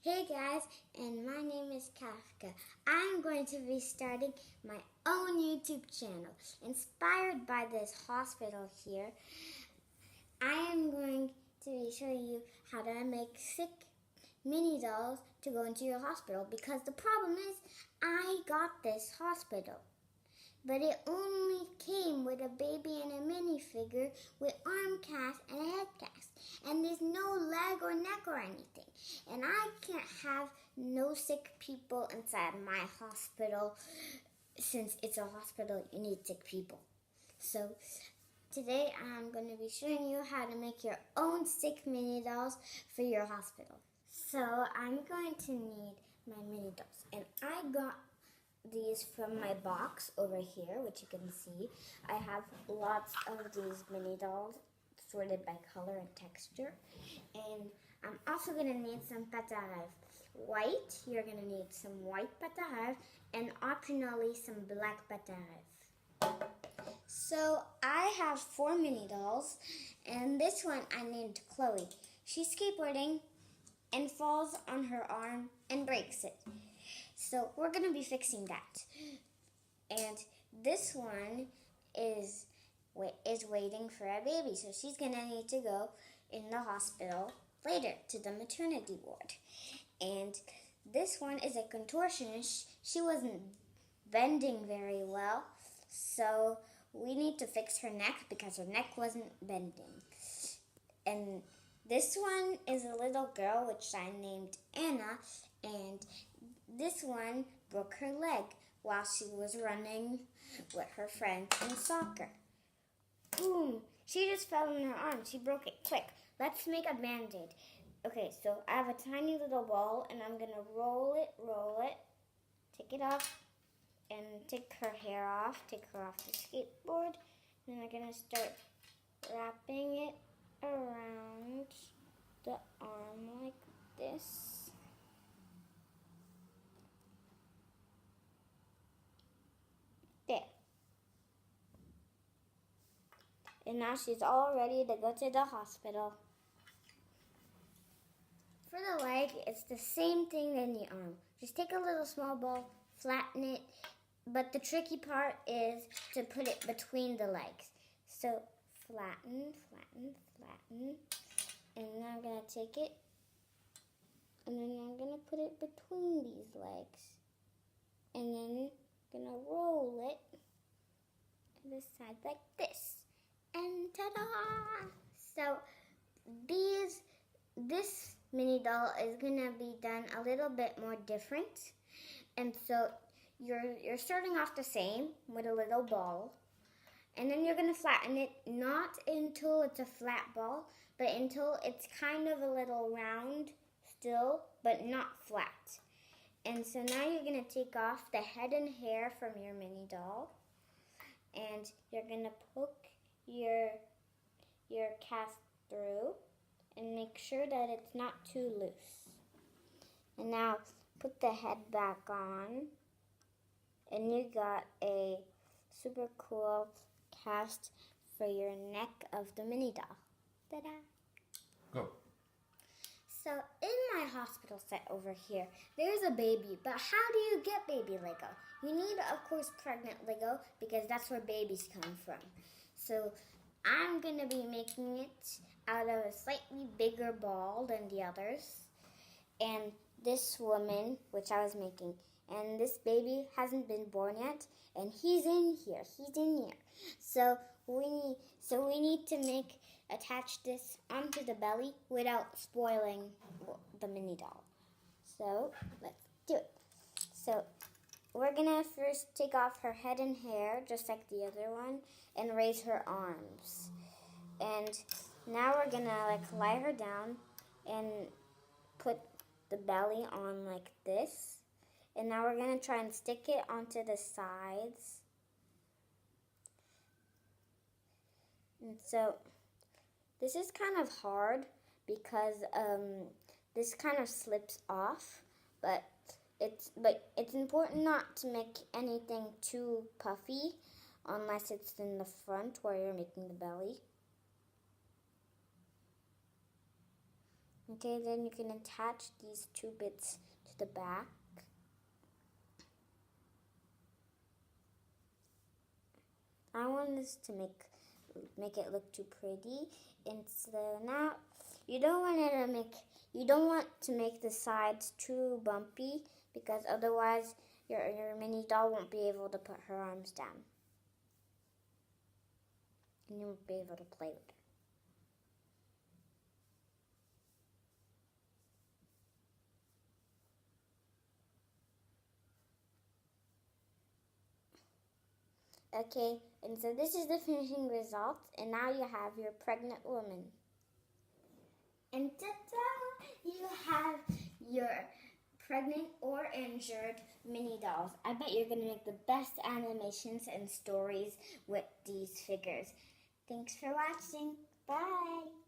Hey guys, and my name is Kafka. I'm going to be starting my own YouTube channel inspired by this hospital here. I am going to be showing you how to make sick mini dolls to go into your hospital because the problem is I got this hospital. But it only came with a baby and a minifigure with arm cast and a head cast. And there's no leg or neck or anything. And I can't have no sick people inside my hospital. Since it's a hospital, you need sick people. So today I'm going to be showing you how to make your own sick mini dolls for your hospital. So I'm going to need my mini dolls. And I got these from my box over here, which you can see. I have lots of these mini dolls sorted by color and texture. And I'm also going to need some pâte à rêve. White, you're going to need some white pâte à rêve and optionally some black pâte à rêve. So I have 4 mini dolls, and this one I named Chloe. She's skateboarding and falls on her arm and breaks it. So we're going to be fixing that. And this one is waiting for a baby. So she's going to need to go in the hospital later to the maternity ward. And this one is a contortionist. She wasn't bending very well. So we need to fix her neck because her neck wasn't bending. And this one is a little girl, which I named Anna. And this one broke her leg while she was running with her friends in soccer. Boom! She just fell on her arm. She broke it. Quick, let's make a band-aid. Okay, so I have a tiny little ball, and I'm going to roll it, take it off, and take her hair off, take her off the skateboard. And I'm going to start wrapping it around the arm like this. There. And now she's all ready to go to the hospital. For the leg, it's the same thing in the arm. Just take a little small ball, flatten it, but the tricky part is to put it between the legs. So flatten, and now I'm going to take it, and then I'm going to put it between these legs. And then I'm going to roll it to the side like this. And ta-da! So this mini doll is going to be done a little bit more different. And so you're starting off the same with a little ball. And then you're going to flatten it, not until it's a flat ball, but until it's kind of a little round still, but not flat. And so now you're going to take off the head and hair from your mini doll. And you're going to poke your cast through and make sure that it's not too loose. And now put the head back on, and you got a super cool cast for your neck of the mini doll. Ta-da! Go. So in my hospital set over here, there's a baby, but how do you get baby Lego? You need, of course, pregnant Lego because that's where babies come from. So I'm going to be making it out of a slightly bigger ball than the others. And this woman, which I was making, and this baby hasn't been born yet, and he's in here. So we need to attach this onto the belly without spoiling the mini doll. So let's do it. So we're gonna first take off her head and hair, just like the other one, and raise her arms. And now we're gonna lie her down and put the belly on like this. And now we're gonna try and stick it onto the sides. And so this is kind of hard because this kind of slips off, but it's important not to make anything too puffy unless it's in the front where you're making the belly. Okay, then you can attach these two bits to the back. I want this to make it look too pretty, and so now you don't want to make the sides too bumpy, because otherwise your mini doll won't be able to put her arms down, and you won't be able to play with her. Okay, and so this is the finishing result, and now you have your pregnant woman. And ta-da! You have your pregnant or injured mini dolls. I bet you're going to make the best animations and stories with these figures. Thanks for watching. Bye!